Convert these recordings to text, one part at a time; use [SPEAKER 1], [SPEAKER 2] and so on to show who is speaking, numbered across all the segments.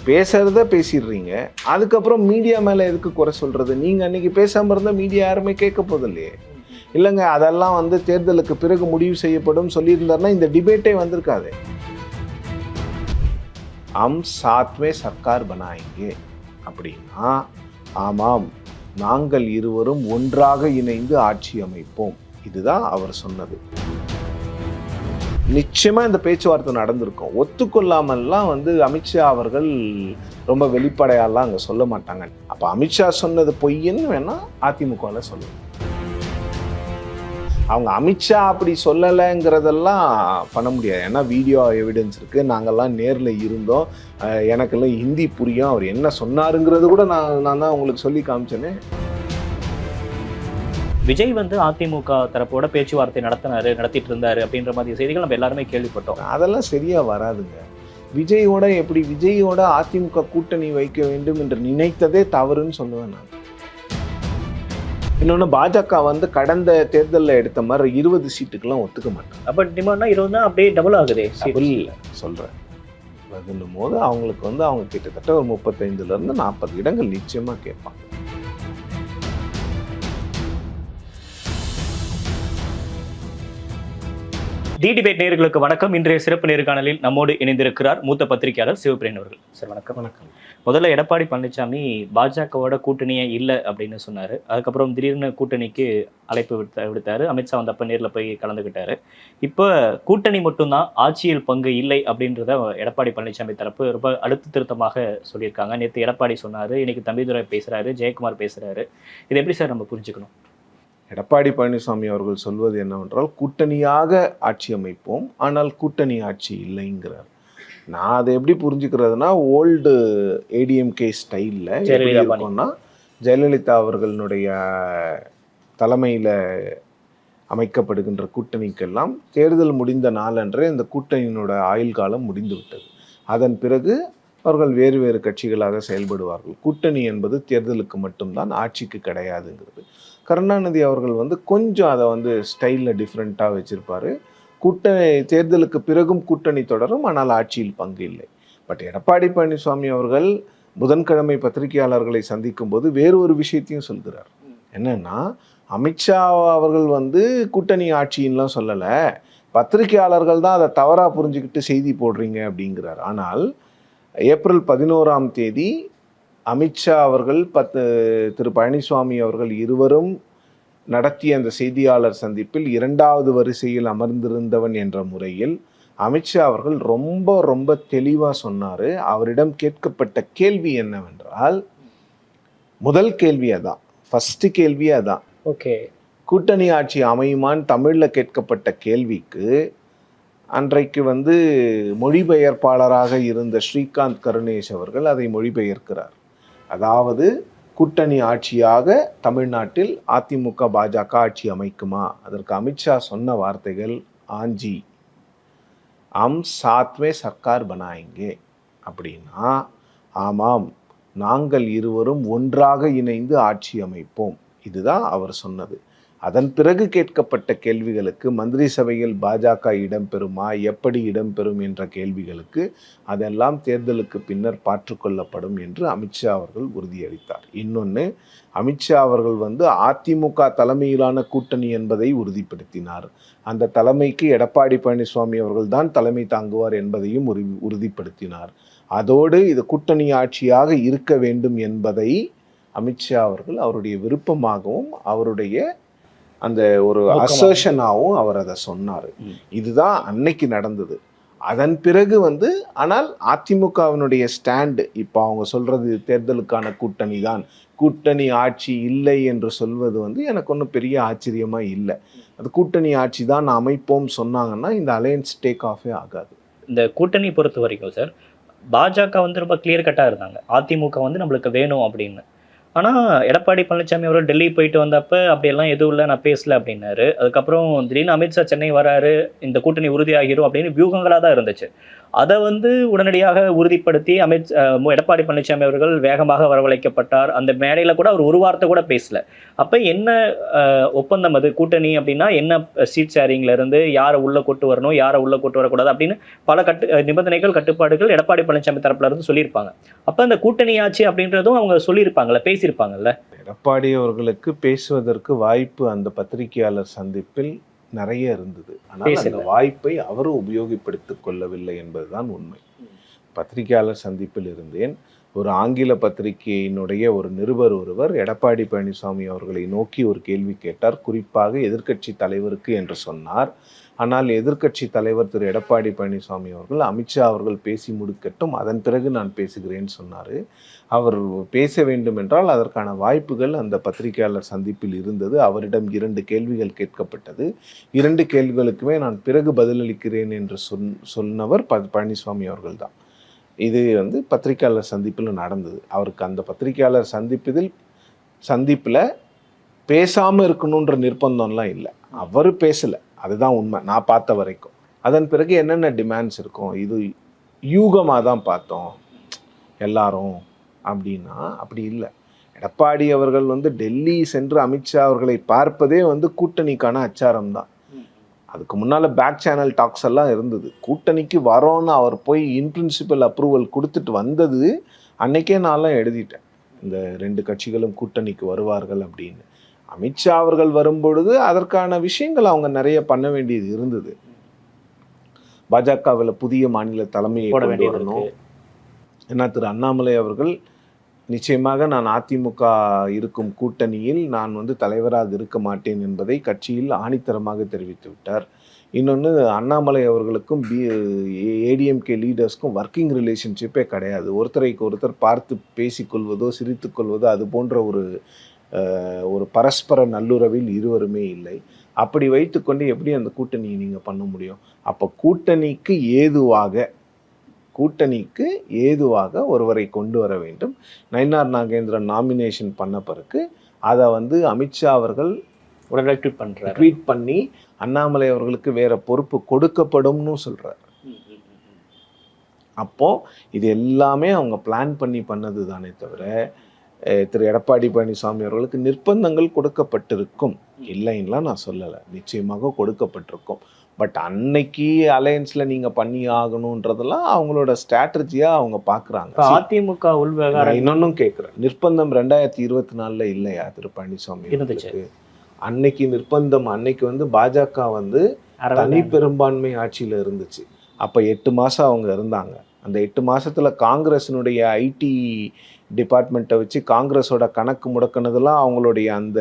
[SPEAKER 1] பேசுறத பேசிடுறீங்க, அதுக்கப்புறம் மீடியா மேலே எதுக்கு குறை சொல்கிறது? நீங்கள் அன்றைக்கி பேசாமல் இருந்தால் மீடியா யாருமே கேட்க போதில்லையே. இல்லைங்க, அதெல்லாம் வந்து தேர்தலுக்கு பிறகு முடிவு செய்யப்படும் சொல்லியிருந்தாருன்னா இந்த டிபேட்டே வந்திருக்காது. हम साथ में सरकार बनाएंगे அப்படின்னா, ஆமாம், நாங்கள் இருவரும் ஒன்றாக இணைந்து ஆட்சி அமைப்போம், இதுதான் அவர் சொன்னது. நிச்சயமா இந்த பேச்சுவார்த்தை நடந்திருக்கும். ஒத்துக்கொள்ளாமல்லாம் வந்து அமித்ஷா அவர்கள் ரொம்ப வெளிப்படையாலாம் அங்கே சொல்ல மாட்டாங்க. அப்போ அமித்ஷா சொன்னது பொய்ன்னு வேணா அதிமுகவில் சொல்லணும். அவங்க அமித்ஷா அப்படி சொல்லலைங்கிறதெல்லாம் பண்ண முடியாது. ஏன்னா வீடியோ எவிடன்ஸ் இருக்குது, நாங்கள்லாம் நேரில் இருந்தோம், எனக்கெல்லாம் ஹிந்தி புரியும், அவர் என்ன சொன்னாருங்கிறது கூட நான் தான் உங்களுக்கு சொல்லி காமிச்சேனே.
[SPEAKER 2] விஜய் வந்து அதிமுக தரப்போட பேச்சுவார்த்தை நடத்திட்டு இருந்தாரு அப்படின்ற மாதிரி செய்திகள் நம்ம எல்லாருமே கேள்விப்பட்டோம்.
[SPEAKER 1] அதெல்லாம் சரியா வராதுங்க. விஜயோட அதிமுக கூட்டணி வைக்க வேண்டும் என்று நினைத்ததே தவறுன்னு சொல்லுவேன் நான். இன்னொன்று, பாஜக வந்து கடந்த தேர்தலில் எடுத்த மாதிரி 20 சீட்டுக்கெல்லாம் ஒத்துக்க மாட்டாங்க.
[SPEAKER 2] அப்போ டிமாண்ட்னா 20 தான் அப்படியே டபுள் ஆகுதே.
[SPEAKER 1] சொல்கிறேன் அதுன்னும் போது அவங்களுக்கு வந்து அவங்க கிட்டத்தட்ட ஒரு 35லேருந்து 40 இடங்கள் நிச்சயமாக கேட்பாங்க.
[SPEAKER 2] டி டிபேட் நேயர்களுக்கு வணக்கம். இன்றைய சிறப்பு நேர்காணலில் நம்மோடு இணைந்திருக்கிறார் மூத்த பத்திரிகையாளர் சிவபிரியன் அவர்கள். சார் வணக்கம்.
[SPEAKER 1] வணக்கம்.
[SPEAKER 2] முதல்ல எடப்பாடி பழனிசாமி பாஜகவோட கூட்டணியே இல்லை அப்படின்னு சொன்னார். அதுக்கப்புறம் திடீர்னு கூட்டணிக்கு அழைப்பு விடுத்தாரு. அமித்ஷா வந்தப்ப நேரில் போய் கலந்துக்கிட்டாரு. இப்போ கூட்டணி மட்டும்தான், ஆட்சியில் பங்கு இல்லை அப்படின்றத எடப்பாடி பழனிசாமி தரப்பு ரொம்ப அழுத்த திருத்தமாக சொல்லியிருக்காங்க. நேற்று எடப்பாடி சொன்னார், இன்னைக்கு தம்பிதுரை பேசுகிறாரு, ஜெயக்குமார் பேசுகிறாரு. இது எப்படி சார் நம்ம புரிஞ்சுக்கணும்?
[SPEAKER 1] எடப்பாடி பழனிசாமி அவர்கள் சொல்வது என்னவென்றால், கூட்டணியாக ஆட்சி அமைப்போம், ஆனால் கூட்டணி ஆட்சி இல்லைங்கிறார். நான் அதை எப்படி புரிஞ்சுக்கிறதுனா, ஓல்டு ஏடிஎம்கே ஸ்டைலில் எப்படி இருக்கும்னா, ஜெயலலிதா அவர்களுடைய தலைமையில் அமைக்கப்படுகின்ற கூட்டணிக்கெல்லாம் தேர்தல் முடிந்த நாளன்றே இந்த கூட்டணியினோட ஆயுள் காலம் முடிந்து விட்டது. அதன் பிறகு அவர்கள் வேறு வேறு கட்சிகளாக செயல்படுவார்கள். கூட்டணி என்பது தேர்தலுக்கு மட்டும்தான், ஆட்சிக்கு கிடையாதுங்கிறது. கருணாநிதி அவர்கள் வந்து கொஞ்சம் அதை வந்து ஸ்டைலில் டிஃப்ரெண்ட்டாக வச்சுருப்பார். தேர்தலுக்கு பிறகும் கூட்டணி தொடரும், ஆனால் ஆட்சியில் பங்கு இல்லை. பட் எடப்பாடி பழனிசாமி அவர்கள் புதன்கிழமை பத்திரிகையாளர்களை சந்திக்கும் போது வேறு ஒரு விஷயத்தையும் சொல்கிறார். என்னன்னா, அமித்ஷா அவர்கள் வந்து கூட்டணி ஆட்சின்லாம் சொல்லலை, பத்திரிகையாளர்கள் தான் அதை தவறாக புரிஞ்சுக்கிட்டு செய்தி போடுறீங்க அப்படிங்கிறார். ஆனால் ஏப்ரல் 11ஆம் தேதி அமித்ஷா அவர்கள் திரு பழனிசாமி அவர்கள் இருவரும் நடத்திய அந்த செய்தியாளர் சந்திப்பில் 2வது வரிசையில் அமர்ந்திருந்தவன் என்ற முறையில் அமித்ஷா அவர்கள் ரொம்ப ரொம்ப தெளிவாக சொன்னார். அவரிடம் கேட்கப்பட்ட கேள்வி என்னவென்றால், முதல் கேள்வி அதான், ஃபர்ஸ்ட் கேள்வி அதான்.
[SPEAKER 2] ஓகே,
[SPEAKER 1] கூட்டணி ஆட்சி அமையுமான்னு தமிழில் கேட்கப்பட்ட கேள்விக்கு அன்றைக்கு வந்து மொழிபெயர்ப்பாளராக இருந்த ஸ்ரீகாந்த் கருணேஷ் அவர்கள் அதை மொழிபெயர்க்கிறார். அதாவது, கூட்டணி ஆட்சியாக தமிழ்நாட்டில் அதிமுக பாஜக ஆட்சி அமைக்குமா? அதற்கு அமித்ஷா சொன்ன வார்த்தைகள், ஆஞ்சி हम साथ में सरकार बनाएंगे அப்படின்னா, ஆமாம், நாங்கள் இருவரும் ஒன்றாக இணைந்து ஆட்சி அமைப்போம், இதுதான் அவர் சொன்னது. அதன் பிறகு கேட்கப்பட்ட கேள்விகளுக்கு, மந்திரி சபையில் பாஜக இடம்பெறுமா, எப்படி இடம்பெறும் என்ற கேள்விகளுக்கு, அதெல்லாம் தேர்தலுக்கு பின்னர் பார்த்துக்கொள்ளப்படும் என்று அமித்ஷா அவர்கள் உறுதியளித்தார். இன்னொன்று, அமித்ஷா அவர்கள் வந்து அதிமுக தலைமையிலான கூட்டணி என்பதை உறுதிப்படுத்தினார். அந்த தலைமைக்கு எடப்பாடி பழனிசாமி அவர்கள் தான் தலைமை தாங்குவார் என்பதையும் உறுதிப்படுத்தினார். அதோடு இது கூட்டணி ஆட்சியாக இருக்க வேண்டும் என்பதை அமித்ஷா அவர்கள் அவருடைய விருப்பமாகவும் அவருடைய அந்த ஒரு அசர்ஷனாகவும் அவர் அதை சொன்னார். இதுதான் அன்னைக்கு நடந்தது. அதன் பிறகு வந்து, ஆனால் அதிமுகவினுடைய ஸ்டாண்டு, இப்போ அவங்க சொல்கிறது தேர்தலுக்கான கூட்டணி தான், கூட்டணி ஆட்சி இல்லை என்று சொல்வது வந்து எனக்கு ஒன்றும் பெரிய ஆச்சரியமாக இல்லை. அது கூட்டணி ஆட்சி தான் அமைப்போம் சொன்னாங்கன்னா இந்த அலையன்ஸ் டேக் ஆஃபே ஆகாது.
[SPEAKER 2] இந்த கூட்டணி பொறுத்த வரைக்கும் சார், பாஜக வந்து ரொம்ப கிளியர் கட்டாக இருந்தாங்க, அதிமுக வந்து நம்மளுக்கு வேணும் அப்படின்னு. ஆனா எடப்பாடி பழனிசாமி அவர்கள் டெல்லி போயிட்டு வந்தப்ப அப்படியெல்லாம் எதுவும் இல்லை, நான் பேசல அப்படின்னாரு. அதுக்கப்புறம் திடீர்னு அமித்ஷா சென்னை வராரு, இந்த கூட்டணி உறுதியாகிரும் அப்படின்னு வியூகங்களா தான் இருந்துச்சு. அதை உடனடியாக உறுதிப்படுத்தி எடப்பாடி பழனிசாமி அவர்கள் வேகமாக வரவழைக்கப்பட்டார். அந்த மேடையில கூட அவர் ஒரு வார்த்தை கூட பேசல. அப்ப என்ன ஒப்பந்தம் அது? கூட்டணி அப்படின்னா என்ன? சீட் ஷேரிங்ல இருந்து யாரை உள்ள கொண்டு வரணும், யாரை உள்ள கொண்டு வரக்கூடாது அப்படின்னு பல நிபந்தனைகள், கட்டுப்பாடுகள் எடப்பாடி பழனிசாமி தரப்புல இருந்து சொல்லியிருப்பாங்க. அப்ப அந்த கூட்டணி ஆட்சி அப்படின்றதும் அவங்க சொல்லியிருப்பாங்கல்ல, பேசியிருப்பாங்கல்ல.
[SPEAKER 1] எடப்பாடி அவர்களுக்கு பேசுவதற்கு வாய்ப்பு அந்த பத்திரிகையாளர் சந்திப்பில் நிறைய இருந்தது. ஆனால் அந்த வாய்ப்பை அவரும் உபயோகப்படுத்திக் கொள்ளவில்லை என்பதுதான் உண்மை. பத்திரிகையாளர் சந்திப்பில் இருந்தேன். ஒரு ஆங்கில பத்திரிகையினுடைய ஒரு நிருபர் ஒருவர் எடப்பாடி பழனிசாமி அவர்களை நோக்கி ஒரு கேள்வி கேட்டார், குறிப்பாக எதிர்க்கட்சி தலைவருக்கு என்று சொன்னார். ஆனால் எதிர்க்கட்சி தலைவர் திரு எடப்பாடி பழனிசாமி அவர்கள் அமித்ஷா அவர்கள் பேசி முடிக்கட்டும், அதன் பிறகு நான் பேசுகிறேன்னு சொன்னார். அவர் பேச வேண்டும் என்றால் அதற்கான வாய்ப்புகள் அந்த பத்திரிகையாளர் சந்திப்பில் இருந்தது. அவரிடம் 2 கேள்விகள் கேட்கப்பட்டது. 2 கேள்விகளுக்குமே நான் பிறகு பதிலளிக்கிறேன் என்று சொன்னவர் பழனிசாமி அவர்கள் தான். இது பத்திரிகையாளர் சந்திப்பில் நடந்தது. அவருக்கு அந்த பத்திரிகையாளர் சந்திப்பில் பேசாமல் இருக்கணுன்ற நிர்பந்தம்லாம் இல்லை. அவர் பேசலை, அதுதான் உண்மை நான் பார்த்த வரைக்கும். அதன் பிறகு என்னென்ன டிமாண்ட்ஸ் இருக்கும், இது யூகமாக தான் பார்த்தோம் எல்லாரும் அப்படின்னா அப்படி இல்லை. எடப்பாடி அவர்கள் டெல்லி சென்று அமித்ஷா அவர்களை பார்ப்பதே கூட்டணிக்கான அச்சாரம் தான். அதுக்கு முன்னால் பேக் சேனல் டாக்ஸ் எல்லாம் இருந்தது. கூட்டணிக்கு வரோன்னு அவர் போய் இன் பிரின்சிபல் அப்ரூவல் கொடுத்துட்டு வந்தது அன்னைக்கே நான்லாம் எழுதிட்டேன், இந்த 2 கட்சிகளும் கூட்டணிக்கு வருவார்கள் அப்படின்னு. அமித்ஷா அவர்கள் வரும்பொழுது அதற்கான விஷயங்கள் அவங்க நிறைய பண்ண வேண்டியது இருந்தது. பாஜகவில் புதிய மாநில தலைமையை கொண்டு வரணும். ஏன்னா திரு அண்ணாமலை அவர்கள் நிச்சயமாக நான் அதிமுக இருக்கும் கூட்டணியில் நான் தலைவராக இருக்க மாட்டேன் என்பதை கட்சியில் ஆணித்தரமாக தெரிவித்து விட்டார். இன்னொன்று, அண்ணாமலை அவர்களுக்கும் ஏடிஎம்கே லீடர்ஸ்க்கும் ஒர்க்கிங் ரிலேஷன்ஷிப்பே கிடையாது. ஒருத்தரைக்கு ஒருத்தர் பார்த்து பேசிக்கொள்வதோ சிரித்துக்கொள்வதோ அது போன்ற ஒரு பரஸ்பர நல்லுறவில் இருவருமே இல்லை. அப்படி வைத்துக்கொண்டு எப்படி அந்த கூட்டணியை நீங்கள் பண்ண முடியும்? அப்போ கூட்டணிக்கு ஏதுவாக ஒருவரை கொண்டு வர வேண்டும். நயினார் நாகேந்திரன் நாமினேஷன் பண்ண பிறகு அதை அமித்ஷா அவர்கள்
[SPEAKER 2] உடனே
[SPEAKER 1] ட்வீட் பண்ணி அண்ணாமலை அவர்களுக்கு வேற பொறுப்பு கொடுக்கப்படும்னு சொல்றாரு. அப்போ இது எல்லாமே அவங்க பிளான் பண்ணி பண்ணது தானே தவிர திரு எடப்பாடி பழனிசாமி அவர்களுக்கு நிர்பந்தங்கள் கொடுக்கப்பட்டிருக்கும், இல்லைன்னுலாம் நான் சொல்லலை, நிச்சயமாக கொடுக்கப்பட்டிருக்கும். பட் அன்னைக்கு அலையன்ஸில் நீங்கள் பண்ணி ஆகணுன்றதெல்லாம் அவங்களோட ஸ்ட்ராட்டஜியாக அவங்க பார்க்குறாங்க.
[SPEAKER 2] அதிமுக உள்விவகாரம்
[SPEAKER 1] இன்னொன்னும் கேட்குறேன், நிர்பந்தம் 2024 இல்லையா திரு பழனிசாமி? அன்னைக்கு நிர்பந்தம், அன்னைக்கு பாஜக தனி பெரும்பான்மை ஆட்சியில் இருந்துச்சு. அப்போ 8 மாதம் அவங்க இருந்தாங்க. அந்த 8 மாதத்தில் காங்கிரஸினுடைய ஐடி டிபார்ட்மெண்ட்டை வச்சு காங்கிரஸோட கணக்கு முடக்கினதெல்லாம் அவங்களுடைய அந்த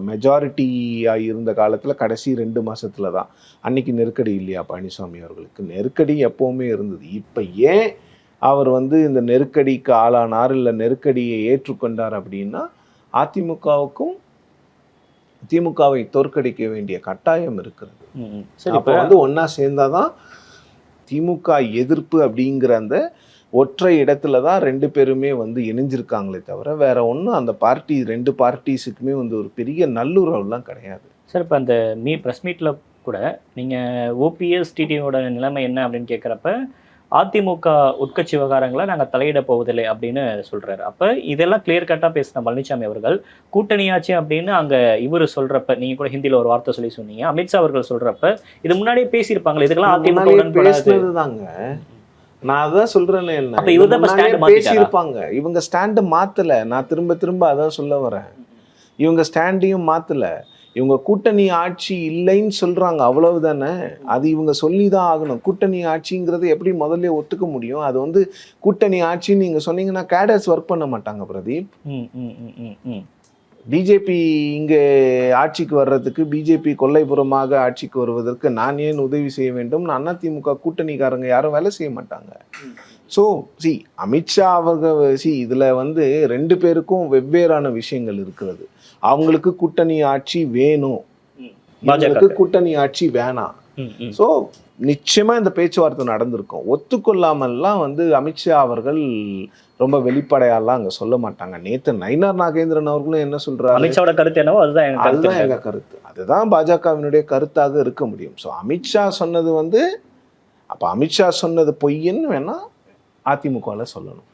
[SPEAKER 1] மெஜாரிட்டியாக இருந்த காலத்தில் கடைசி 2 மாதத்தில் தான். அன்றைக்கி நெருக்கடி இல்லையா பழனிசாமி அவர்களுக்கு? நெருக்கடி எப்போவுமே இருந்தது. இப்போ ஏன் அவர் இந்த நெருக்கடிக்கு ஆளானார், இல்லை நெருக்கடியை ஏற்றுக்கொண்டார் அப்படின்னா திமுகவை தோற்கடிக்க வேண்டிய கட்டாயம் இருக்கிறது. அப்போ ஒன்றா சேர்ந்தாதான் திமுக எதிர்ப்பு அப்படிங்கிற அந்த ஒற்றை இடத்துல தான் 2 பேருமே இணைஞ்சிருக்காங்களே தவிர வேற ஒன்றும் அந்த 2 பார்ட்டிஸுக்குமே ஒரு பெரிய நல்லுறவுலாம் கிடையாது.
[SPEAKER 2] சார், இப்போ அந்த ப்ரெஸ் மீட்டில் கூட நீங்கள் ஓபிஎஸ் டிடியோட நிலைமை என்ன அப்படின்னு கேட்குறப்ப அதிமுக உட்கட்சி விவகாரங்களை நாங்கள் தலையிட போவதில்லை அப்படின்னு சொல்கிறாரு. அப்போ இதெல்லாம் கிளியர் கட்டாக பேசின பழனிசாமி அவர்கள் கூட்டணியாச்சு அப்படின்னு அங்கே இவர் சொல்கிறப்ப, நீங்கள் கூட ஹிந்தியில் ஒரு வார்த்தை சொன்னீங்க, அமித்ஷா அவர்கள் சொல்கிறப்ப இது முன்னாடியே பேசியிருப்பாங்களே, இதுக்கெல்லாம் அதிமுக
[SPEAKER 1] பேசுனது தாங்க. நான் அதான் சொல்றேன்னு, பேசியிருப்பாங்க. இவங்க ஸ்டாண்டு மாத்தல. நான் திரும்ப அதான் சொல்ல வரேன், இவங்க ஸ்டாண்டையும் மாத்தல. இவங்க கூட்டணி ஆட்சி இல்லைன்னு சொல்றாங்க, அவ்வளவுதானே. அது இவங்க சொல்லி தான் ஆகணும். கூட்டணி ஆட்சிங்கிறது எப்படி முதல்ல ஒத்துக்க முடியும்? அது கூட்டணி ஆட்சின்னு நீங்க சொன்னீங்கன்னா கேடர்ஸ் ஒர்க் பண்ண மாட்டாங்க பிரதீப். பிஜேபி இங்கே ஆட்சிக்கு வர்றதுக்கு, பிஜேபி கொல்லைப்புறமாக ஆட்சிக்கு வருவதற்கு நான் ஏன் உதவி செய்ய வேண்டும்? அதிமுக கூட்டணிக்காரங்க யாரும் வேலை செய்ய மாட்டாங்க. ஸோ அமித்ஷா அவங்க இதில் 2 பேருக்கும் வெவ்வேறான விஷயங்கள் இருக்கிறது. அவங்களுக்கு கூட்டணி ஆட்சி வேணும், அவங்களுக்கு கூட்டணி ஆட்சி வேணாம். ஸோ நிச்சயமாக இந்த பேச்சுவார்த்தை நடந்திருக்கும். ஒத்துக்கொள்ளாமல்லாம் வந்து அமித்ஷா அவர்கள் ரொம்ப வெளிப்படையாலாம் அங்கே சொல்ல மாட்டாங்க. நேற்று நயினார் நாகேந்திரன் அவர்களும் என்ன சொல்கிறாரு,
[SPEAKER 2] அமித்ஷாவோட கருத்து என்னவோ அதுதான் எங்க கருத்து.
[SPEAKER 1] அதுதான் எங்கள் கருத்து, அதுதான் பாஜகவினுடைய கருத்தாக இருக்க முடியும். ஸோ அமித்ஷா சொன்னது வந்து, அப்போ அமித்ஷா சொன்னது பொய்ன்னு வேணால் அதிமுகவில் சொல்லணும்.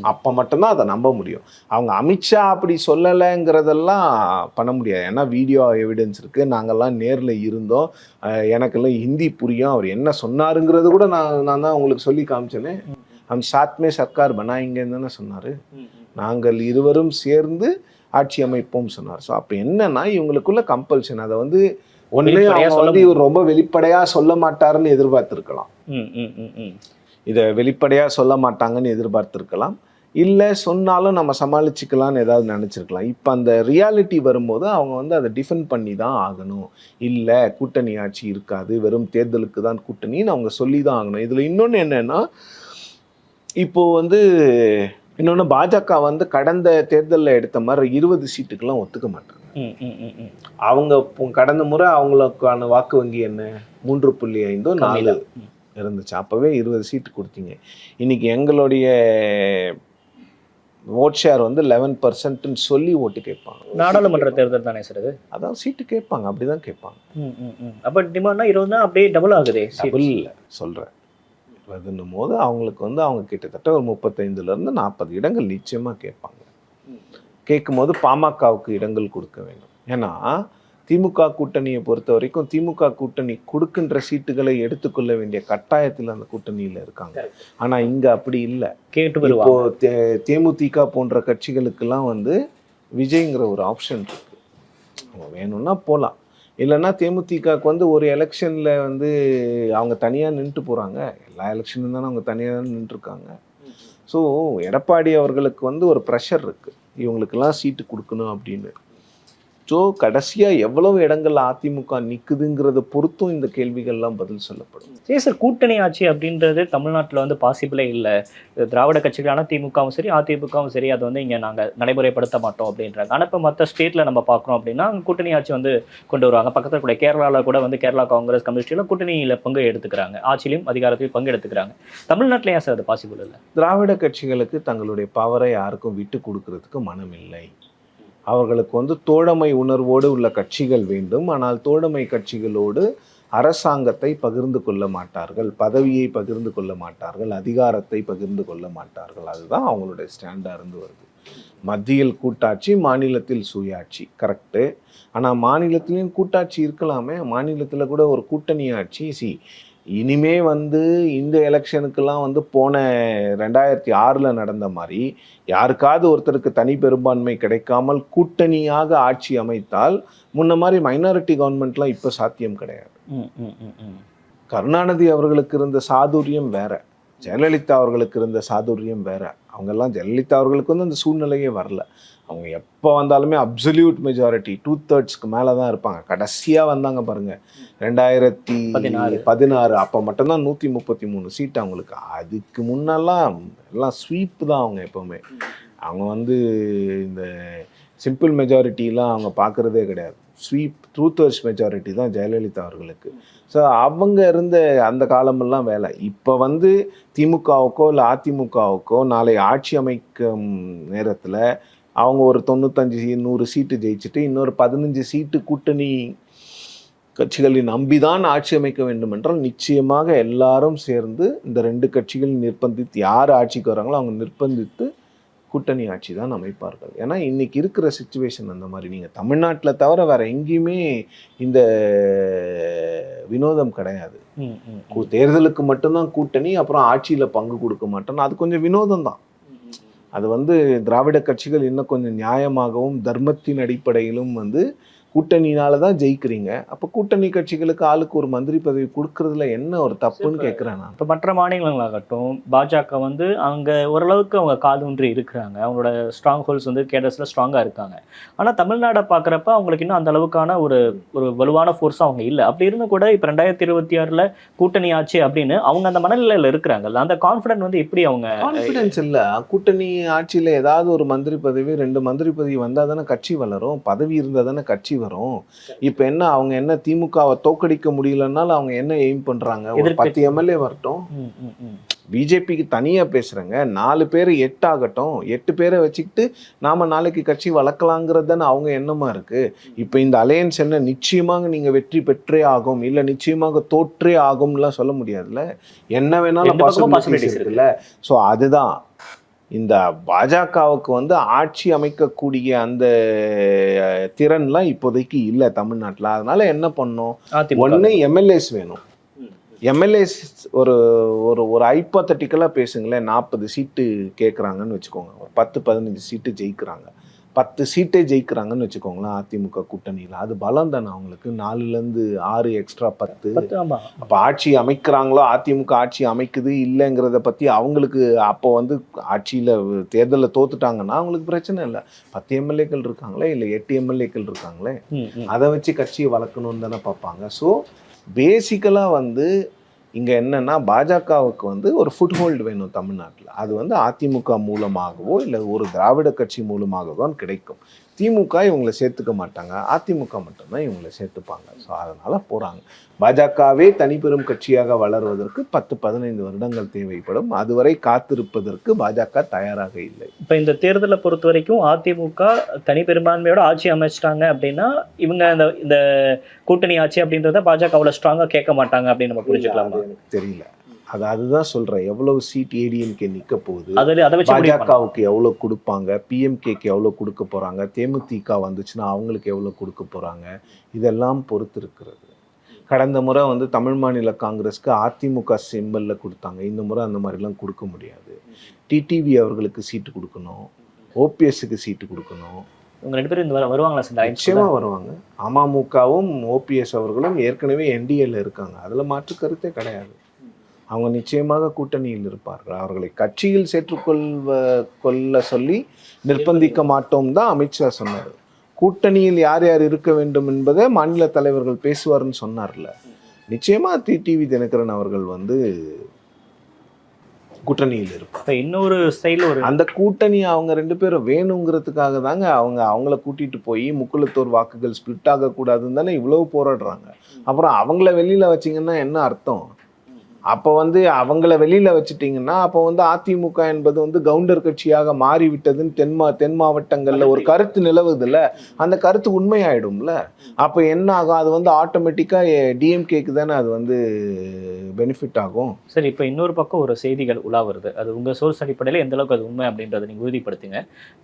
[SPEAKER 1] அப்போ மட்டும்தான் அதை நம்ப முடியும். அவங்க அமித்ஷா அப்படி சொல்லலைங்கிறதெல்லாம் பண்ண முடியாது. ஏன்னா வீடியோ எவிடன்ஸ் இருக்குது, நாங்கள்லாம் நேரில் இருந்தோம், எனக்கெல்லாம் ஹிந்தி புரியும், அவர் என்ன சொன்னாருங்கிறது கூட நான் தான் உங்களுக்கு சொல்லி காமிச்சேனே. ஹம் சாத்மே சர்க்கார் பனாயிங்கன்னு தானே சொன்னார், நாங்கள் இருவரும் சேர்ந்து ஆட்சி அமைப்போம் சொன்னார். ஸோ அப்போ என்னன்னா இவங்களுக்குள்ள கம்பல்ஷன், அதை வந்து ஒன்று அவங்க வந்து இவர் ரொம்ப வெளிப்படையாக சொல்ல மாட்டாருன்னு எதிர்பார்த்துருக்கலாம், இதை வெளிப்படையாக சொல்ல மாட்டாங்கன்னு எதிர்பார்த்துருக்கலாம், இல்லை சொன்னாலும் நம்ம சமாளிச்சுக்கலான்னு ஏதாவது நினச்சிருக்கலாம். இப்போ அந்த ரியாலிட்டி வரும்போது அவங்க வந்து அதை டிஃபெண்ட் பண்ணி தான் ஆகணும். இல்லை கூட்டணி ஆட்சி இருக்காது, வெறும் தேர்தலுக்கு தான் கூட்டணின்னு அவங்க சொல்லி தான் ஆகணும். இதில் இன்னொன்று என்னென்னா, இப்போது வந்து இன்னொன்று பாஜக வந்து கடந்த தேர்தலில் எடுத்த மாதிரி 20 சீட்டுக்கெல்லாம் ஒத்துக்க மாட்டாங்க. அவங்க கடந்த முறை அவங்களுக்கான வாக்கு வங்கி என்ன 3.5 4 இருந்துச்சு, அப்போவே 20 சீட்டு கொடுத்தீங்க. இன்னைக்கு எங்களுடைய ஓட் ஷேர் வந்து 11% சொல்லி ஓட்டு கேட்பாங்க.
[SPEAKER 2] நாடாளுமன்ற தேர்தல் தானே சார் அது?
[SPEAKER 1] அதான் சீட்டு கேட்பாங்க, அப்படிதான் கேட்பாங்க.
[SPEAKER 2] அப்போ டிமாண்ட்னா 20 அப்படியே டபுள் ஆகுதே.
[SPEAKER 1] டபுள் இல்லை சொல்கிறேன், 20ன்னும் போது அவங்களுக்கு வந்து அவங்க கிட்டத்தட்ட ஒரு 35லேருந்து 40 இடங்கள் நிச்சயமாக கேட்பாங்க. கேட்கும்போது பாமகவுக்கு இடங்கள் கொடுக்க வேண்டும். ஏன்னா திமுக கூட்டணியை பொறுத்த வரைக்கும் திமுக கூட்டணி கொடுக்கின்ற சீட்டுகளை எடுத்துக்கொள்ள வேண்டிய கட்டாயத்தில் அந்த கூட்டணியில் இருக்காங்க. ஆனால் இங்கே அப்படி இல்லை. இப்போ தேமுதிக போன்ற கட்சிகளுக்கெல்லாம் வந்து விஜய்ங்கிற ஒரு ஆப்ஷன் இருக்கு, அவங்க வேணும்னா போகலாம், இல்லைன்னா தேமுதிகக்கு வந்து ஒரு எலெக்ஷனில் வந்து அவங்க தனியாக நின்றுட்டு போகிறாங்க, எல்லா எலெக்ஷனும் தானே அவங்க தனியாக தான் நின்றுருக்காங்க. ஸோ எடப்பாடி அவர்களுக்கு வந்து ஒரு ப்ரெஷர் இருக்குது, இவங்களுக்கெல்லாம் சீட்டு கொடுக்கணும் அப்படின்னு. ஸோ கடைசியாக எவ்வளவு இடங்கள் அதிமுக நிற்குதுங்கிறத பொறுத்தும் இந்த கேள்விகள்லாம் பதில் சொல்லப்படும்.
[SPEAKER 2] சரி சார், கூட்டணி ஆட்சி அப்படின்றது தமிழ்நாட்டில் வந்து பாசிபிளே இல்லை. திராவிட கட்சிகளான திமுகவும் சரி அதிமுகவும் சரி அதை வந்து இங்கே நாங்கள் நடைமுறைப்படுத்த மாட்டோம் அப்படின்றாங்க. ஆனால் இப்போ மற்ற ஸ்டேட்டில் நம்ம பார்க்குறோம் அப்படின்னா கூட்டணி ஆட்சி வந்து கொண்டு வருவாங்க. பக்கத்தில் கூட கேரளாவில் கூட வந்து கேரளா காங்கிரஸ் கம்யூனிஸ்டில் கூட்டணியில் பங்கு எடுத்துக்கிறாங்க, ஆட்சியிலையும் அதிகாரத்திலையும் பங்கு எடுத்துக்கிறாங்க. தமிழ்நாட்டில் ஏன் சார் அது பாசிபிள் இல்லை?
[SPEAKER 1] திராவிட கட்சிகளுக்கு தங்களுடைய பவரை யாருக்கும் விட்டு கொடுக்கறதுக்கு மனம் இல்லை. அவர்களுக்கு வந்து தோழமை உணர்வோடு உள்ள கட்சிகள் வேண்டும். ஆனால் தோழமை கட்சிகளோடு அரசாங்கத்தை பகிர்ந்து கொள்ள மாட்டார்கள், பதவியை பகிர்ந்து கொள்ள மாட்டார்கள், அதிகாரத்தை பகிர்ந்து கொள்ள மாட்டார்கள். அதுதான் அவங்களுடைய ஸ்டாண்டாக இருந்து வருது. மத்தியில் கூட்டாட்சி, மாநிலத்தில் சுயாட்சி, கரெக்டு. ஆனால் மாநிலத்திலையும் கூட்டாட்சி இருக்கலாமே, மாநிலத்தில் கூட ஒரு கூட்டணி ஆட்சி. இனிமே வந்து இந்த எலெக்ஷனுக்கெல்லாம் வந்து போன 2006 நடந்த மாதிரி யாருக்காவது ஒருத்தருக்கு தனி பெரும்பான்மை கிடைக்காமல் கூட்டணியாக ஆட்சி அமைத்தால் முன்ன மாதிரி மைனாரிட்டி கவர்மெண்ட்லாம் இப்போ சாத்தியம் கிடையாது. கருணாநிதி அவர்களுக்கு இருந்த சாதுரியம் வேற, ஜெயலலிதா அவர்களுக்கு இருந்த சாதுரியம் வேற. அவங்கெல்லாம் ஜெயலலிதா அவர்களுக்கு வந்து அந்த சூழ்நிலையே வரல. அவங்க எப்போ வந்தாலுமே அப்சல்யூட் மெஜாரிட்டி 2/3 மேலே தான் இருப்பாங்க. கடைசியாக வந்தாங்க பாருங்கள் 2016, அப்போ மட்டும்தான் 133 சீட்டு அவங்களுக்கு. அதுக்கு முன்னெல்லாம் எல்லாம் ஸ்வீப்பு தான் அவங்க எப்போவுமே. அவங்க வந்து இந்த சிம்பிள் மெஜாரிட்டிலாம் அவங்க பார்க்குறதே கிடையாது. ஸ்வீப் 2/3 மெஜாரிட்டி தான் ஜெயலலிதா அவர்களுக்கு. ஸோ அவங்க இருந்த அந்த காலமெல்லாம் வேலை. இப்போ வந்து திமுகவுக்கோ இல்லை அதிமுகவுக்கோ நாளை ஆட்சி அமைக்கும் நேரத்தில் அவங்க ஒரு 95-100 சீட்டு ஜெயிச்சுட்டு இன்னொரு 15 சீட்டு கூட்டணி கட்சிகளை நம்பிதான் ஆட்சி அமைக்க வேண்டும் என்றால் நிச்சயமாக எல்லாரும் சேர்ந்து இந்த 2 கட்சிகள் நிர்பந்தித்து யார் ஆட்சிக்கு வராங்களோ அவங்க நிர்பந்தித்து கூட்டணி ஆட்சி தான் அமைப்பார்கள். ஏன்னா இன்னைக்கு இருக்கிற சிச்சுவேஷன் அந்த மாதிரி. நீங்கள் தமிழ்நாட்டில் தவிர வேற எங்கேயுமே இந்த வினோதம் கிடையாது. தேர்தலுக்கு மட்டும்தான் கூட்டணி, அப்புறம் ஆட்சியில் பங்கு கொடுக்க மாட்டோம். அது கொஞ்சம் வினோதம் தான். அது வந்து திராவிட கட்சிகள் இன்னும் கொஞ்சம் நியாயமாகவும் தர்மத்தின் அடிப்படையிலும் வந்து கூட்டணினால தான் ஜெயிக்கிறீங்க. அப்போ கூட்டணி கட்சிகளுக்கு ஆளுக்கு ஒரு மந்திரி பதவி கொடுக்கறதுல என்ன ஒரு தப்புன்னு கேட்குறேன் நான்.
[SPEAKER 2] இப்போ மற்ற மாநிலங்களாகட்டும் பாஜக வந்து அங்கே ஓரளவுக்கு அவங்க காலூன்றி இருக்கிறாங்க, அவங்களோட ஸ்ட்ராங் ஹோல்ஸ் வந்து கேடர்ஸில் ஸ்ட்ராங்காக இருக்காங்க. ஆனால் தமிழ்நாடை பார்க்குறப்ப அவங்களுக்கு இன்னும் அந்த அளவுக்கான ஒரு வலுவான ஃபோர்ஸும் அவங்க இல்லை. அப்படி இருந்து கூட இப்போ 2026 கூட்டணி ஆச்சு அப்படின்னு அவங்க அந்த மனநிலையில் இருக்கிறாங்கல்ல, அந்த கான்ஃபிடென்ட் வந்து எப்படி அவங்க?
[SPEAKER 1] கான்ஃபிடென்ஸ் இல்லை. கூட்டணி ஆட்சியில் ஏதாவது ஒரு மந்திரி பதவி 2 மந்திரி பதவி வந்தால் தானே கட்சி வளரும், பதவி இருந்தால் தானே கட்சி வரும். இப்போ என்ன அவங்க என்ன திமுகவை தோக்கடிக்க முடியலன்னாலும் அவங்க என்ன எய்ம் பண்றாங்க? ஒரு 10 எம்எல்ஏ வரட்டும். பிஜேபிக்கு தனியாக பேசுகிறேங்க. 4 பேர் 8 ஆகட்டும். 8 பேரை வச்சுக்கிட்டு நாம் நாளைக்கு கட்சி வளர்க்கலாங்கிறது தானே அவங்க எண்ணமாக இருக்குது. இப்போ இந்த அலையன்ஸ் என்ன நிச்சயமாக நீங்கள் வெற்றி பெற்றே ஆகும், இல்லை நிச்சயமாக தோற்றே ஆகும்லாம் சொல்ல முடியாதுல்ல. என்ன வேணாலும் பாசிபிலிட்டிஸ் இருக்குல்ல. ஸோ அதுதான் இந்த பாஜகவுக்கு வந்து ஆட்சி அமைக்கக்கூடிய அந்த திறன்லாம் இப்போதைக்கு இல்லை தமிழ்நாட்டில். அதனால என்ன பண்ணோம்? ஒன்று எம்எல்ஏஸ் வேணும். எம்எல்ஏஸ் ஒரு ஒரு ஒரு ஹைப்போதட்டிக்கலாக பேசுங்களேன். 40 சீட்டு கேட்குறாங்கன்னு வச்சுக்கோங்க. ஒரு 10-15 சீட்டு ஜெயிக்கிறாங்க. 10 சீட்டே ஜெயிக்கிறாங்கன்னு வச்சுக்கோங்களேன் அதிமுக கூட்டணியில். அது பலம் தானே அவங்களுக்கு. 4லேருந்து 6 எக்ஸ்ட்ரா 10. அப்போ ஆட்சி அமைக்கிறாங்களோ, அதிமுக ஆட்சி அமைக்குது இல்லைங்கிறத பற்றி அவங்களுக்கு அப்போ வந்து ஆட்சியில் தேர்தலில் தோத்துட்டாங்கன்னா அவங்களுக்கு பிரச்சனை இல்லை. 10 எம்எல்ஏக்கள் இருக்காங்களே, இல்லை 8 எம்எல்ஏக்கள் இருக்காங்களே, அதை வச்சு கட்சியை வளர்க்கணும்னு தானே பார்ப்பாங்க. ஸோ பேசிக்கலாக வந்து இங்கே என்னென்னா பாஜகவுக்கு வந்து ஒரு ஃபுட்ஹோல்டு வேணும் தமிழ்நாட்டில். அது வந்து அதிமுக மூலமாகவோ இல்லை ஒரு திராவிட கட்சி மூலமாகவோ கிடைக்கும். திமுக இவங்களை சேர்த்துக்க மாட்டாங்க, அதிமுக மட்டும்தான் இவங்களை சேர்த்துப்பாங்க. ஸோ அதனால் போகிறாங்க. பாஜகவே தனிப்பெரும் கட்சியாக வளர்வதற்கு 10-15 வருடங்கள் தேவைப்படும். அதுவரை காத்திருப்பதற்கு பாஜக தயாராக இல்லை.
[SPEAKER 2] இப்போ இந்த தேர்தலை பொறுத்த வரைக்கும் அதிமுக தனிப்பெரும்பான்மையோட ஆட்சி அமைச்சிட்டாங்க அப்படின்னா இவங்க இந்த கூட்டணி ஆட்சி அப்படின்றத பாஜக அவ்வளோ ஸ்ட்ராங்காக கேட்க மாட்டாங்க அப்படின்னு நம்ம புரிஞ்சுக்கலாம்.
[SPEAKER 1] எனக்கு தெரியல. அதுதான் சொல்கிறேன். எவ்வளவு சீட் ஏடிஎம்கே நிற்க போகுது,
[SPEAKER 2] பாஜகவுக்கு
[SPEAKER 1] எவ்வளோ கொடுப்பாங்க, பிஎம்கேக்கு எவ்வளோ கொடுக்க போகிறாங்க, தேமுதிக வந்துச்சுன்னா அவங்களுக்கு எவ்வளோ கொடுக்க போகிறாங்க, இதெல்லாம் பொறுத்து இருக்கிறது. கடந்த முறை வந்து தமிழ் மாநில காங்கிரஸ்க்கு அதிமுக சிம்பலில் கொடுத்தாங்க. இந்த முறை அந்த மாதிரிலாம் கொடுக்க முடியாது. டிடிவி அவர்களுக்கு சீட்டு கொடுக்கணும், ஓபிஎஸ்க்கு சீட்டு கொடுக்கணும்.
[SPEAKER 2] இவங்க 2 பேரும் இந்த வருவாங்களா சார்?
[SPEAKER 1] நிச்சயமாக வருவாங்க. அமமுகவும் ஓபிஎஸ் அவர்களும் ஏற்கனவே என்டிஏல இருக்காங்க. அதில் மாற்று கருத்தே கிடையாது. அவங்க நிச்சயமாக கூட்டணியில் இருப்பார்கள். அவர்களை கட்சியில் கொள்ள சொல்லி நிர்பந்திக்க மாட்டோம் தான் அமித்ஷா சொன்னார். கூட்டணியில் யார் யார் இருக்க வேண்டும் என்பதை மாநில தலைவர்கள் பேசுவார்னு சொன்னார்ல. நிச்சயமாக டிடிவி தினகரன் அவர்கள் வந்து கூட்டணியில் இருப்பார்.
[SPEAKER 2] இன்னொரு ஸ்டைல் அந்த
[SPEAKER 1] கூட்டணி அவங்க 2 பேரும் வேணுங்கிறதுக்காக தாங்க அவங்கள கூட்டிட்டு போய் முக்குளத்தோர் வாக்குகள் ஸ்பிளிட் ஆகக்கூடாதுன்னு தானே இவ்வளவு போராடுறாங்க. அப்புறம் அவங்கள வெளியில் வச்சிங்கன்னா என்ன அர்த்தம்? அப்போ வந்து அவங்கள வெளியில் வச்சுட்டிங்கன்னா அப்போ வந்து அதிமுக என்பது வந்து கவுண்டர் கட்சியாக மாறிவிட்டதுன்னு தென் மாவட்டங்களில் ஒரு கருத்து நிலவுதில்ல. அந்த கருத்து உண்மையாயிடும்ல. அப்போ என்ன ஆகும்? அது வந்து ஆட்டோமேட்டிக்காக டிஎம்கேக்கு தானே அது வந்து பெனிஃபிட் ஆகும்.
[SPEAKER 2] சரி, இப்போ இன்னொரு பக்கம் ஒரு செய்திகள் உலா வருது. அது உங்கள் சோர்ஸ் அடிப்படையில் எந்த அளவுக்கு அது உண்மை அப்படின்றத நீங்கள் உறுதிப்படுத்துங்க.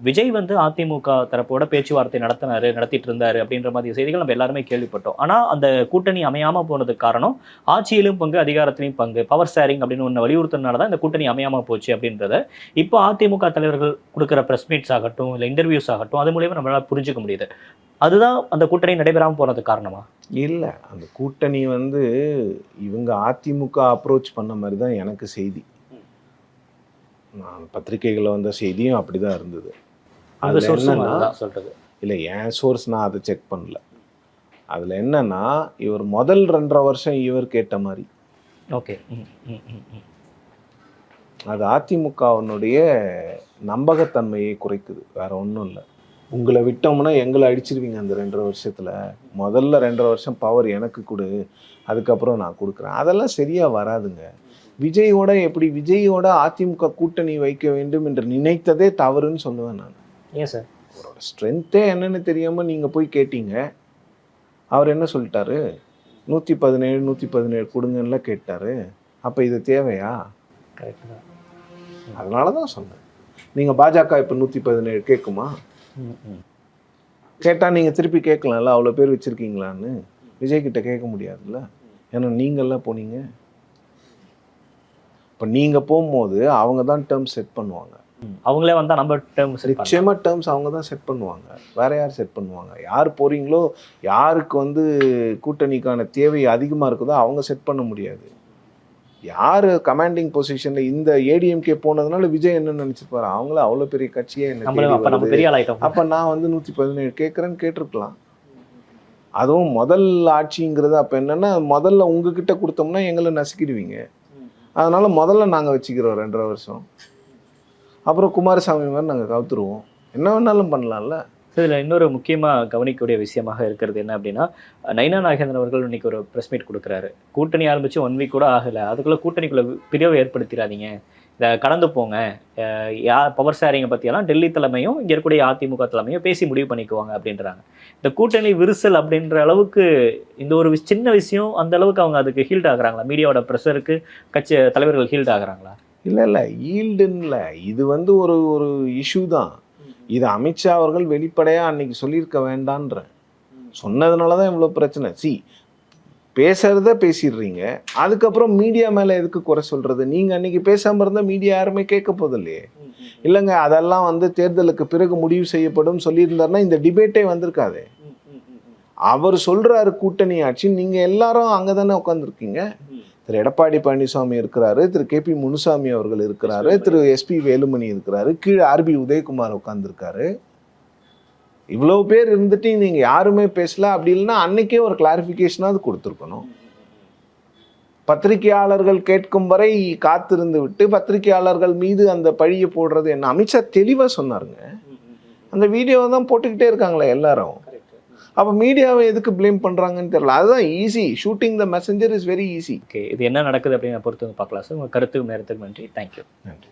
[SPEAKER 2] விஜய் வந்து அதிமுக தரப்போட பேச்சுவார்த்தை நடத்திட்டு இருந்தாரு அப்படின்ற மாதிரி செய்திகள் நம்ம எல்லாருமே கேள்விப்பட்டோம். ஆனால் அந்த கூட்டணி அமையாமல் போனதுக்கு காரணம் ஆட்சியிலும் பங்கு, அதிகாரத்திலையும் பங்கு, பவர் ஷேரிங் அப்படின்னு ஒன்று வலியுறுத்தினால தான் இந்த கூட்டணி அமையாமல் போச்சு அப்படின்றத இப்போ அதிமுக தலைவர்கள் கொடுக்குற ப்ரெஸ் மீட்ஸ் ஆகட்டும், இல்லை இன்டர்வியூஸ் ஆகட்டும், அது மூலயமா நம்மளால் புரிஞ்சுக்க முடியுது. அதுதான் அந்த கூட்டணி நடைபெறாமல் போனதுக்கு காரணமா?
[SPEAKER 1] இல்லை, அந்த கூட்டணி வந்து இவங்க அதிமுக அப்ரோச் பண்ண மாதிரி தான் எனக்கு செய்தி. நான் பத்திரிகைகளில் வந்த செய்தியும் அப்படி தான் இருந்தது. அதில் என்னன்னா
[SPEAKER 2] சொல்கிறது
[SPEAKER 1] இல்லை, என் சோர்ஸ் நான் அதை செக் பண்ணல. அதில் என்னன்னா இவர் முதல் 2.5 வருஷம் இவர் கேட்ட மாதிரி.
[SPEAKER 2] ஓகே,
[SPEAKER 1] அது அதிமுகவினுடைய நம்பகத்தன்மையை குறைக்குது, வேற ஒன்றும் இல்லை. உங்களை விட்டோம்னா எங்களை அடிச்சிருவீங்க அந்த 2.5 வருஷத்தில். முதல்ல 2.5 வருஷம் பவர் எனக்கு கொடு, அதுக்கப்புறம் நான் கொடுக்குறேன். அதெல்லாம் சரியாக வராதுங்க. விஜயோட அதிமுக கூட்டணி வைக்க வேண்டும் என்று நினைத்ததே தவறுன்னு சொல்லுவேன் நான்.
[SPEAKER 2] ஏன் சார்?
[SPEAKER 1] அவரோட ஸ்ட்ரென்த்தே என்னன்னு தெரியாமல் நீங்கள் போய் கேட்டீங்க. அவர் என்ன சொல்லிட்டாரு? 117 கொடுங்கன்னு கேட்டார். அப்போ இது தேவையா?
[SPEAKER 2] கரெக்டு தான்.
[SPEAKER 1] அதனால தான் சொன்னேன். நீங்கள் பாஜக இப்போ 117 கேட்குமா? கேட்டால் நீங்கள் திருப்பி கேட்கலாம்ல, அவ்வளோ பேர் வச்சுருக்கீங்களான்னு. விஜய்கிட்ட கேட்க முடியாதுல்ல, ஏன்னா நீங்கள்லாம் போனீங்க. இப்போ நீங்கள் போகும்போது அவங்க தான் டேர்ம்ஸ் செட் பண்ணுவாங்க.
[SPEAKER 2] அவங்களே வந்தால் நம்ம டேர்ம்ஸ்
[SPEAKER 1] நிச்சயமாக டேர்ம்ஸ் அவங்க தான் செட் பண்ணுவாங்க. வேறு யார் செட் பண்ணுவாங்க? யார் போகிறீங்களோ, யாருக்கு வந்து கூட்டணிக்கான தேவை அதிகமாக இருக்குதோ அவங்க செட் பண்ண முடியாது. யார் கமாண்டிங் பொசிஷனில் இந்த ஏடிஎம்கே போனதுனால விஜய் என்ன நினச்சிருப்பாரு? அவங்கள அவ்வளோ பெரிய கட்சியே என்ன, அப்போ நான் வந்து 117 கேட்குறேன்னு கேட்டிருக்கலாம். அதுவும் முதல் ஆட்சிங்கிறது அப்போ என்னென்னா முதல்ல உங்ககிட்ட கொடுத்தோம்னா எங்களை நசுக்கிடுவீங்க. அதனால் முதல்ல நாங்கள் வச்சுக்கிறோம் 2.5 வருஷம். அப்புறம் குமாரசாமி மாதிரி நாங்கள் கவுத்துருவோம். என்ன வேணாலும் பண்ணலாம்ல.
[SPEAKER 2] இதில் இன்னொரு முக்கியமாக கவனிக்கக்கூடிய விஷயமாக இருக்கிறது என்ன அப்படின்னா, நயினா நாகேந்திரன் அவர்கள் இன்னைக்கு ஒரு ப்ரெஸ் மீட் கொடுக்குறாரு. கூட்டணி ஆரம்பித்து 1 வீக் கூட ஆகலை, அதுக்குள்ளே கூட்டணிக்குள்ளே பிரிவை ஏற்படுத்திடாதீங்க, இதை கடந்து போங்க, பவர் ஷேரிங்கை பற்றியெல்லாம் டெல்லி தலைமையும் இங்கே இருக்கக்கூடிய அதிமுக தலைமையும் பேசி முடிவு பண்ணிக்குவாங்க அப்படின்றாங்க. இந்த கூட்டணி விரிசல் அப்படின்ற அளவுக்கு இந்த ஒரு சின்ன விஷயம் அந்த அளவுக்கு அவங்க அதுக்கு ஹீல்ட் ஆகுறாங்களா? மீடியாவோட ப்ரெஷருக்கு கட்சி தலைவர்கள் ஹீல்ட் ஆகுறாங்களா?
[SPEAKER 1] இல்லை ஈல்டுன்னு இல்லை, இது வந்து ஒரு ஒரு இஷ்யூ தான். இது அமித்ஷா அவர்கள் வெளிப்படையாக அன்னைக்கு சொல்லியிருக்க வேண்டான்ற சொன்னதுனால தான் இவ்வளோ பிரச்சனை. பேசுறத பேசிடுறீங்க, அதுக்கப்புறம் மீடியா மேலே எதுக்கு குறை சொல்கிறது? நீங்கள் அன்னைக்கு பேசாமல் இருந்தால் மீடியா யாருமே கேட்க போதில்லையே. இல்லைங்க, அதெல்லாம் வந்து தேர்தலுக்கு பிறகு முடிவு செய்யப்படும் சொல்லியிருந்தாருன்னா இந்த டிபேட்டே வந்திருக்காது. அவர் சொல்கிறாரு கூட்டணி ஆட்சி, நீங்கள் எல்லாரும் அங்கே தானே உட்காந்துருக்கீங்க. திரு எடப்பாடி பழனிசாமி இருக்கிறாரு, திரு KP முனுசாமி அவர்கள் இருக்கிறாரு, திரு SP வேலுமணி இருக்கிறாரு, கீழே RB உதயகுமார் உட்காந்துருக்காரு. இவ்வளோ பேர் இருந்துட்டு நீங்கள் யாருமே பேசல. அப்படி இல்லைன்னா அன்னைக்கே ஒரு கிளாரிஃபிகேஷனாவது கொடுத்துருக்கணும். பத்திரிகையாளர்கள் கேட்கும் வரை காத்திருந்து விட்டு பத்திரிகையாளர்கள் மீது அந்த பழியை போடுறது என்ன? அமித்ஷா தெளிவாக சொன்னாருங்க. அந்த வீடியோவை தான் போட்டுக்கிட்டே இருக்காங்களே எல்லாரும். அப்போ மீடியாவை எதுக்கு ப்ளேம் பண்ணுறாங்கன்னு தெரியல. அதுதான் easy. Shooting the messenger is very easy.
[SPEAKER 2] Okay, இது என்ன நடக்குது அப்படின்னு பொறுத்து பார்க்கலாம் சார். உங்கள் கருத்துக்கும் நேரத்துக்கு நன்றி. தேங்க்யூ.
[SPEAKER 1] நன்றி.